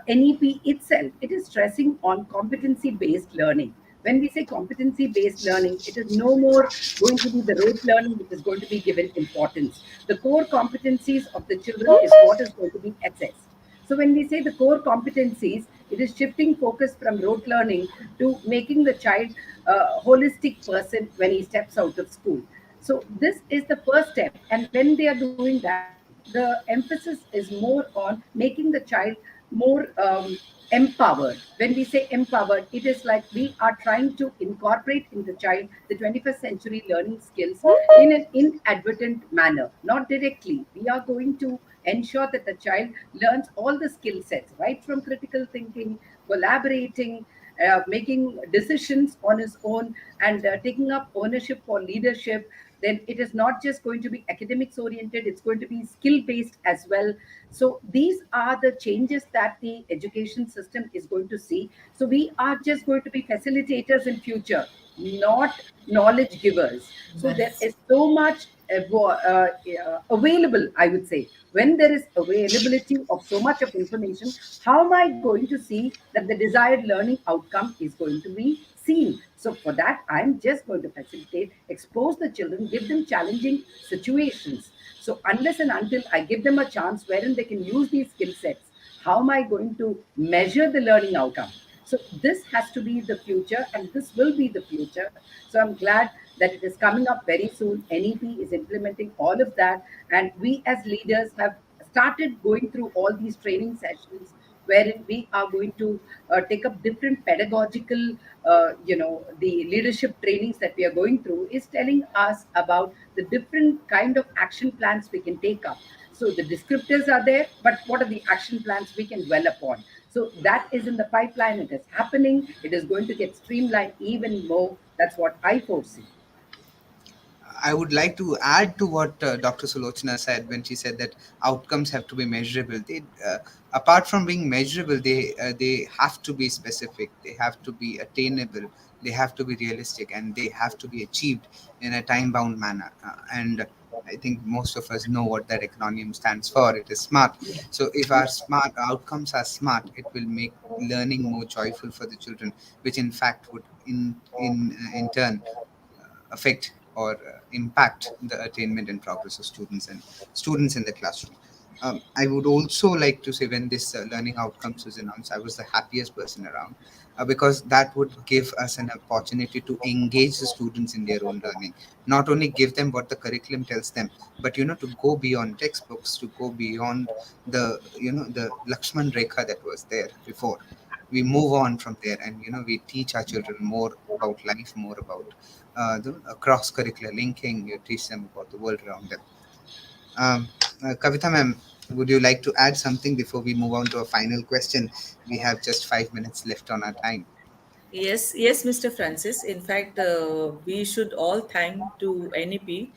S5: NEP itself, it is stressing on competency based learning. When we say competency based learning, it is no more going to be the rote learning which is going to be given importance. The core competencies of the children is what is going to be assessed. So when we say the core competencies, it is shifting focus from rote learning to making the child a holistic person when he steps out of school. So this is the first step. And when they are doing that, the emphasis is more on making the child more empowered. When we say empowered, it is like we are trying to incorporate in the child the 21st century learning skills in an inadvertent manner, not directly. We are going to ensure that the child learns all the skill sets, right from critical thinking, collaborating, making decisions on his own, and taking up ownership for leadership. Then it is not just going to be academics oriented, it's going to be skill based as well. So these are the changes that the education system is going to see. So we are just going to be facilitators in future, not knowledge givers. So there
S3: Yes.
S5: is so much available, I would say. When there is availability of so much of information, how am I going to see that the desired learning outcome is going to be seen? So for that, I'm just going to facilitate, expose the children, give them challenging situations. So unless and until I give them a chance wherein they can use these skill sets, how am I going to measure the learning outcome? So this has to be the future, and this will be the future. So I'm glad that it is coming up very soon. NEP is implementing all of that, and we as leaders have started going through all these training sessions wherein we are going to take up different pedagogical, the leadership trainings that we are going through is telling us about the different kind of action plans we can take up. So the descriptors are there, but what are the action plans we can dwell upon? So that is in the pipeline. It is happening. It is going to get streamlined even more. That's what I foresee.
S2: I would like to add to what Dr. Sulochana said when she said that outcomes have to be measurable. Apart from being measurable, they have to be specific. They have to be attainable. They have to be realistic, and they have to be achieved in a time-bound manner. And I think most of us know what that acronym stands for. It is SMART. So if our smart outcomes are smart, it will make learning more joyful for the children, which in fact would in turn affect or impact the attainment and progress of students in the classroom. I would also like to say when this learning outcomes was announced, I was the happiest person around because that would give us an opportunity to engage the students in their own learning. Not only give them what the curriculum tells them, but to go beyond textbooks, to go beyond the Lakshman Rekha that was there before. We move on from there, and we teach our children more about life, more about the cross curricular linking. You teach them about the world around them. Kavita ma'am, would you like to add something before we move on to a final question? We have just 5 minutes left on our time.
S4: Yes, yes, Mr. Francis. In fact, we should all thank to NEP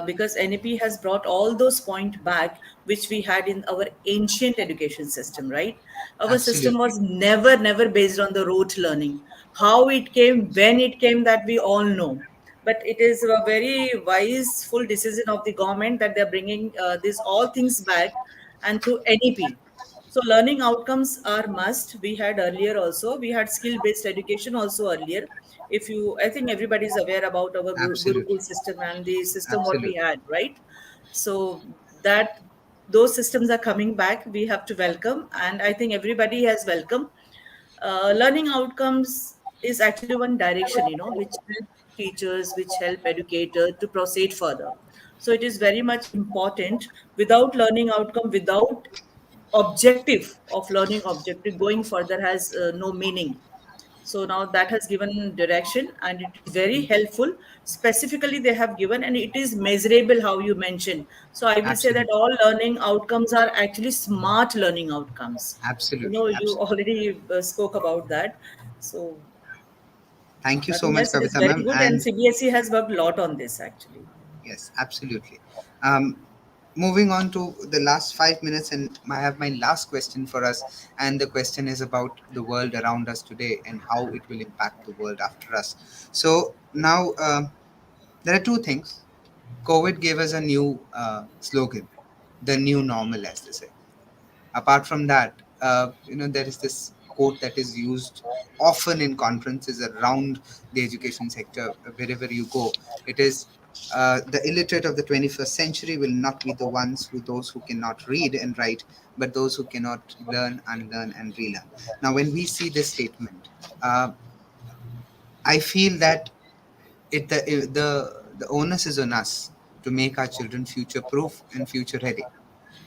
S4: because NEP has brought all those points back which we had in our ancient education system, right? Our system
S2: Absolutely.
S4: was never, never based on the rote learning. How it came, when it came, that we all know. But it is a very wise, full decision of the government that they're bringing these all things back and through NEP. So learning outcomes are must. We had earlier also. We had skill-based education also earlier. If you, I think everybody is aware about our
S2: Absolutely.
S4: Gurukul system and the system what we
S2: Absolutely.
S4: had, right? So that those systems are coming back. We have to welcome, and I think everybody has welcome. Learning outcomes is actually one direction, which help teachers, which help educators to proceed further. So it is very much important. Without learning outcome, without objective of learning objective, going further has no meaning. So now that has given direction and it is very helpful. Specifically, they have given and it is measurable, how you mentioned. So I will say that
S2: Absolutely.
S4: all learning outcomes are actually smart learning outcomes.
S2: Absolutely.
S4: You
S2: Absolutely.
S4: already spoke about that. So
S2: Thank you
S4: I
S2: so
S4: think
S2: much,
S4: yes, it is
S2: Kavita
S4: very
S2: ma'am.
S4: good, and
S2: And
S4: CBSE has worked a lot on this actually.
S2: yes, absolutely. Um, Moving on to the last 5 minutes, and I have my last question for us. And the question is about the world around us today and how it will impact the world after us. So now there are two things. COVID gave us a new slogan, the new normal, as they say. Apart from that, there is this quote that is used often in conferences around the education sector. Wherever you go, it is the illiterate of the 21st century will not be the ones who those who cannot read and write, but those who cannot learn, unlearn, and relearn. Now when we see this statement, I feel that the onus is on us to make our children future proof and future ready.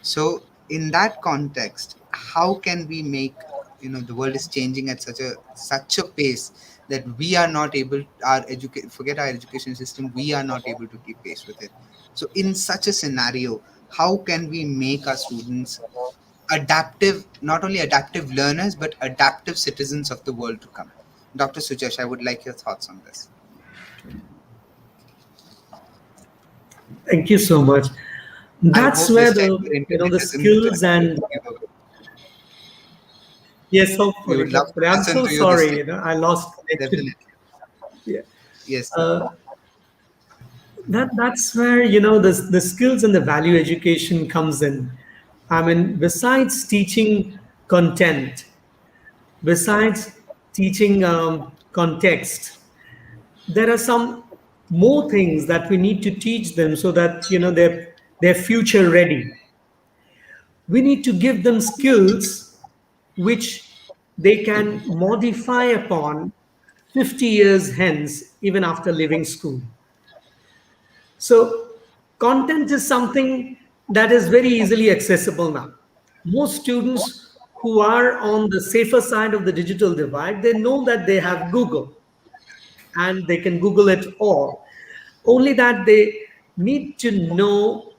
S2: So in that context, how can we make, the world is changing at such a pace that we are not able, our educate forget our education system, we are not able to keep pace with it. So in such a scenario, how can we make our students adaptive, not only adaptive learners but adaptive citizens of the world to come? Dr. Sujash, I would like your thoughts on this.
S6: Thank you so much.
S2: I
S6: That's
S2: hope
S6: where
S2: this time
S6: the
S2: your
S6: you know
S2: internet
S6: the
S2: isn't
S6: skills and
S2: give away.
S6: yes,
S2: We
S6: hopefully,
S2: would love to
S6: hopefully. I'm
S2: listen
S6: so
S2: to you this
S6: sorry.
S2: time.
S6: I lost connection.
S2: Definitely.
S6: Yeah.
S2: Yes, sir.
S6: Uh, that's where the skills and the value education comes in. I mean, besides teaching content, besides teaching context, there are some more things that we need to teach them so that they're future ready. We need to give them skills which they can modify upon 50 years hence, even after leaving school. So, content is something that is very easily accessible now. Most students who are on the safer side of the digital divide, they know that they have Google and they can Google it all. Only that they need to know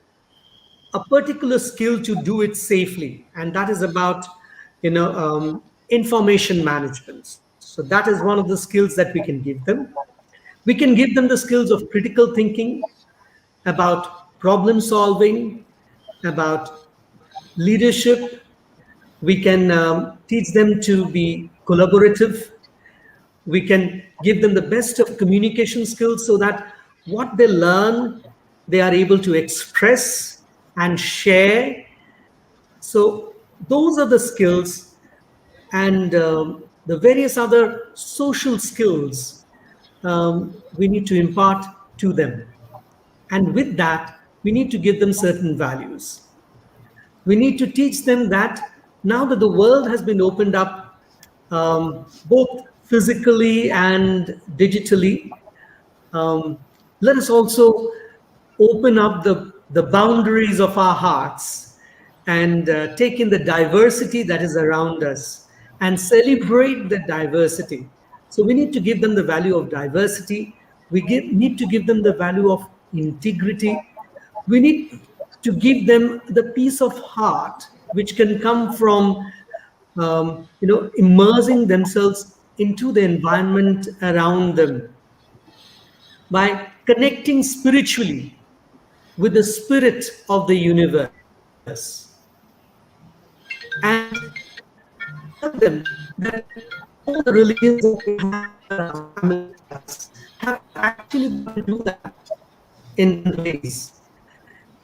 S6: a particular skill to do it safely, and that is about information management. So that is one of the skills that we can give them. We can give them the skills of critical thinking, about problem solving, about leadership. We can teach them to be collaborative. We can give them the best of communication skills so that what they learn, they are able to express and share. So, those are the skills and the various other social skills we need to impart to them. And with that, we need to give them certain values. We need to teach them that now that the world has been opened up both physically and digitally, let us also open up the boundaries of our hearts and take in the diversity that is around us and celebrate the diversity. So we need to give them the value of diversity. Need to give them the value of integrity. We need to give them the peace of heart which can come from immersing themselves into the environment around them by connecting spiritually with the spirit of the universe. And tell them that all the religions that we have around family us have actually got to do that in different ways.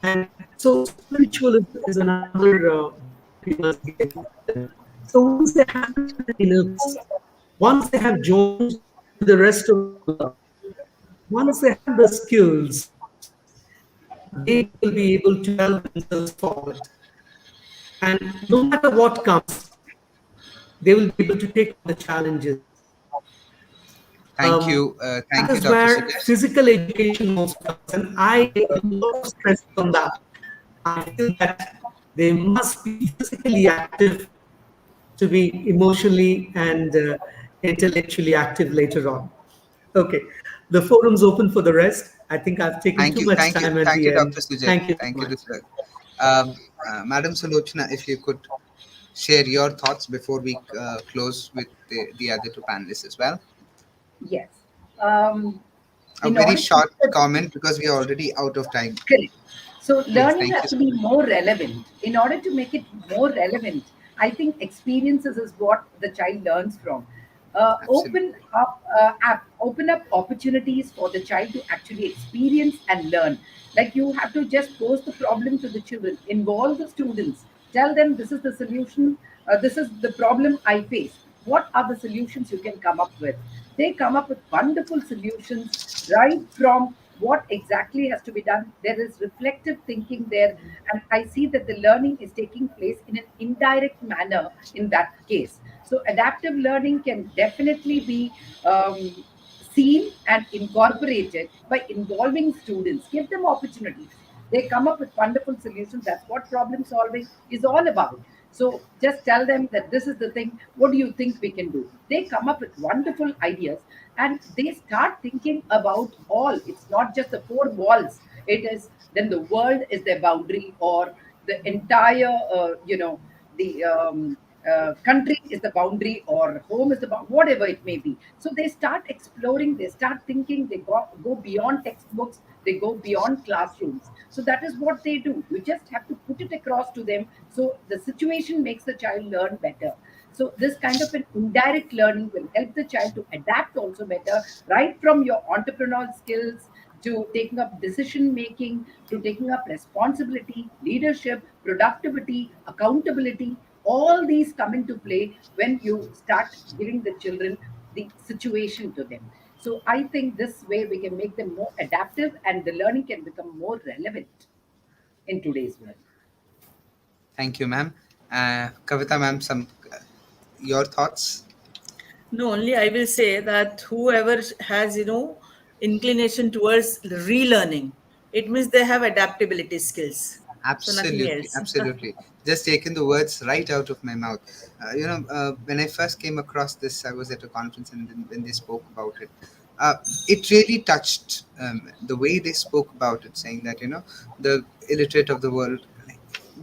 S6: And so spiritualism is another benefit we must give them. So once they have that inner peace, once they have joined with the rest of the world, once they have the skills, they will be able to propel themselves forward. And no matter what comes, they will be able to take on the challenges. That
S2: Thank you,
S6: is
S2: Dr.
S6: where
S2: Sujash.
S6: physical education also comes, and I lay a lot of stress on that. I feel that they must be physically active to be emotionally and intellectually active later on. Okay, the forum's open for the rest. I think I've taken too much time at
S2: Thank
S6: the
S2: you,
S6: end.
S2: Dr. Sujash.
S6: Thank you so
S2: Thank you,
S6: much.
S2: Dr. Madam Sulochana, if you could share your thoughts before we close with the other two panelists as well.
S5: Yes. Um,
S2: A
S5: in
S2: very
S5: order to
S2: short comment because we are already out of time.
S5: correct. So
S2: Yes,
S5: learning
S2: thank
S5: has
S2: you
S5: to
S2: so
S5: be
S2: much.
S5: more relevant. In order to make it more relevant, I think experiences is what the child learns from.
S2: Absolutely.
S5: Open up opportunities for the child to actually experience and learn. Like you have to just pose the problem to the children, involve the students, tell them this is the solution, this is the problem I face. What are the solutions you can come up with? They come up with wonderful solutions right from what exactly has to be done. There is reflective thinking there, and I see that the learning is taking place in an indirect manner in that case. So, adaptive learning can definitely be seen and incorporated by involving students. Give them opportunities. They come up with wonderful solutions. That's what problem solving is all about. So just tell them that this is the thing. What do you think we can do? They come up with wonderful ideas and they start thinking about all. It's not just the four walls. It is then the world is their boundary, or the entire, the country is the boundary, or home is the whatever it may be. So they start exploring, they start thinking, they go beyond textbooks, they go beyond classrooms. So that is what they do. You just have to put it across to them, so the situation makes the child learn better. So this kind of an indirect learning will help the child to adapt also better, right from your entrepreneurial skills to taking up decision making, to taking up responsibility, leadership, productivity, accountability. All these come into play when you start giving the children the situation to them. So I think this way we can make them more adaptive and the learning can become more relevant in today's world.
S2: Thank you, ma'am. Kavita, ma'am, some your thoughts?
S4: No, only I will say that whoever has, inclination towards relearning, it means they have adaptability skills. So nothing
S2: Absolutely,
S4: else.
S2: absolutely. Just taken the words right out of my mouth. When I first came across this, I was at a conference, and then when they spoke about it, it really touched the way they spoke about it, saying that the illiterate of the world,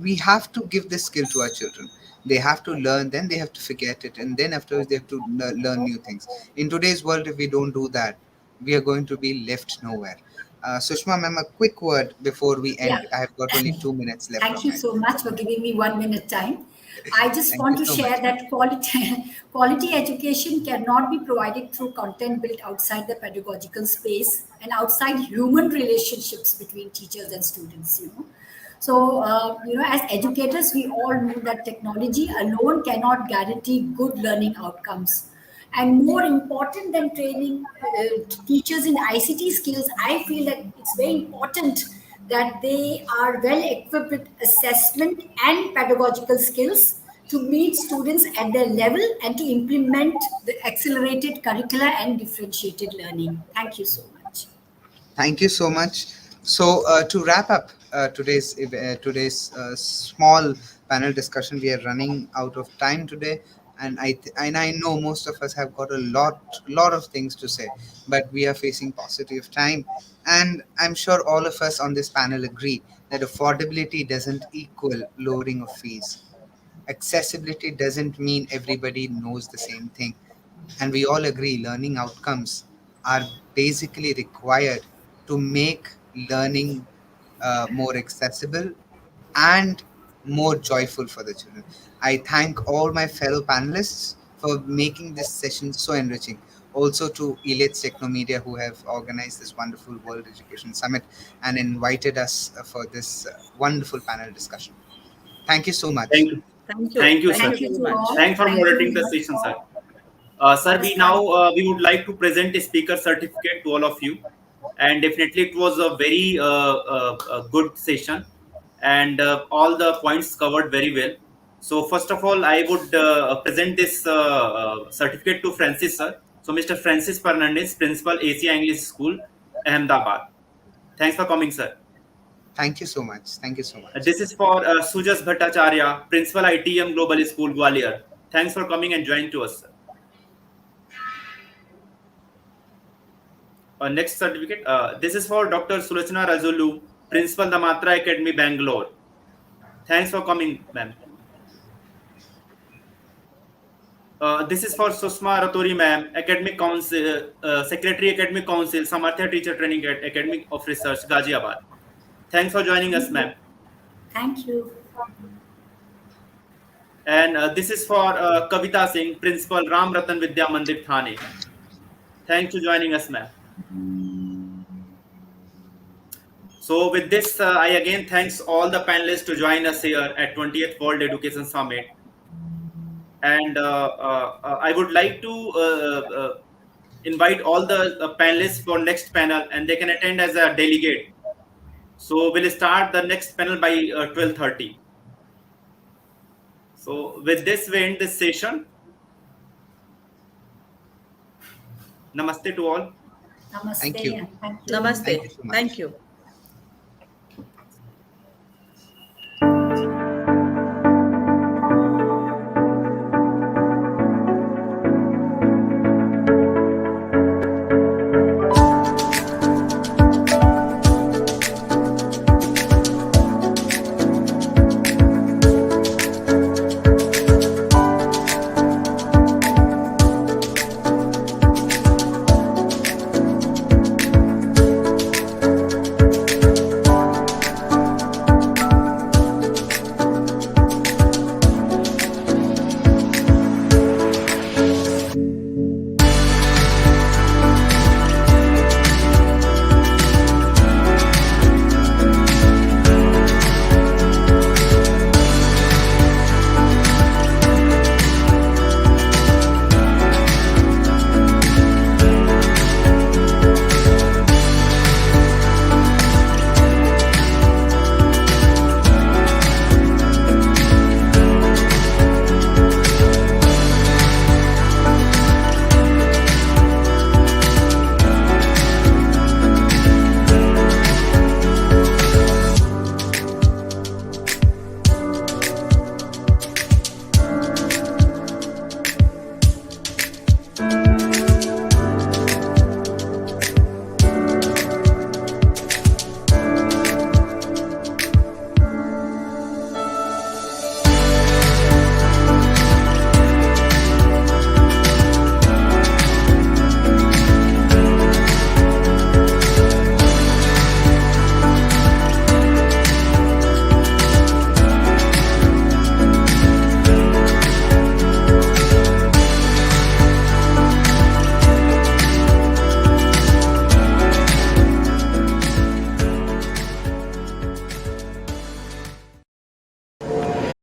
S2: we have to give this skill to our children. They have to learn, then they have to forget it, and then afterwards they have to learn new things. In today's world, if we don't do that, we are going to be left nowhere. Sushma, ma'am, a quick word before we
S3: Yeah.
S2: end. I have got only 2 minutes left
S3: Thank
S2: of
S3: you
S2: my
S3: so
S2: time.
S3: much for giving me 1 minute time. I just
S2: Thank you
S3: want to
S2: so much,
S3: share
S2: ma'am.
S3: that quality, quality education cannot be provided through content built outside the pedagogical space and outside human relationships between teachers and students. So, as educators, we all know that technology alone cannot guarantee good learning outcomes. And more important than training teachers in ICT skills, I feel that it's very important that they are well equipped with assessment and pedagogical skills to meet students at their level and to implement the accelerated curricula and differentiated learning. Thank you so much.
S2: Thank you so much. So, to wrap up today's small panel discussion, we are running out of time today, and I know most of us have got a lot of things to say, but we are facing paucity of time, and I'm sure all of us on this panel agree that affordability doesn't equal lowering of fees. Accessibility doesn't mean everybody knows the same thing. And we all agree learning outcomes are basically required to make learning more accessible and more joyful for the children. I thank all my fellow panelists for making this session so enriching. Also to Elets Technomedia, who have organized this wonderful World Education Summit and invited us for this wonderful panel discussion. Thank you so much.
S1: Thank you.
S4: Thank you.
S1: Thank you,
S4: Thank
S1: sir.
S4: you
S3: Thank you
S4: very
S3: to
S4: much.
S3: all.
S1: Thanks for
S3: Thank you
S1: moderating the
S3: once
S1: session, sir.
S3: more
S1: Sir,
S3: for
S1: we now
S3: starting.
S1: we would like to present a speaker certificate to all of you, and definitely it was a very good session, and all the points covered very well. So first of all, I would present this certificate to Francis, sir. So Mr. Francis Fernandes, Principal Asia English School, Ahmedabad. Thanks for coming, sir.
S2: Thank you so much. Thank you so much.
S1: This is for Sujash Bhattacharya, Principal ITM Global School, Gwalior. Thanks for coming and joining to us, sir. Next certificate. This is for Dr. Sulochana Rajulu, Principal, the Amaatra Academy, Bangalore. Thanks for coming, ma'am. This is for Sushma Raturi, ma'am, Academic Council, Secretary, Academic Council, Saamarthya Teacher Training Academy of Research, Ghaziabad. Thanks for joining us, ma'am.
S3: Thank you.
S1: And this is for Kavita Singh, Principal, Ram Ratan Vidya Mandir, Thane. Thanks for joining us, ma'am. So with this, I again thanks all the panelists to join us here at 20th World Education Summit. And I would like to invite all the panelists for next panel, and they can attend as a delegate. So we'll start the next panel by 12:30. So with this, we end this session. Namaste to all.
S3: Namaste
S2: Thank you.
S3: and thank you.
S4: Namaste.
S2: Thank you so much.
S4: Thank you.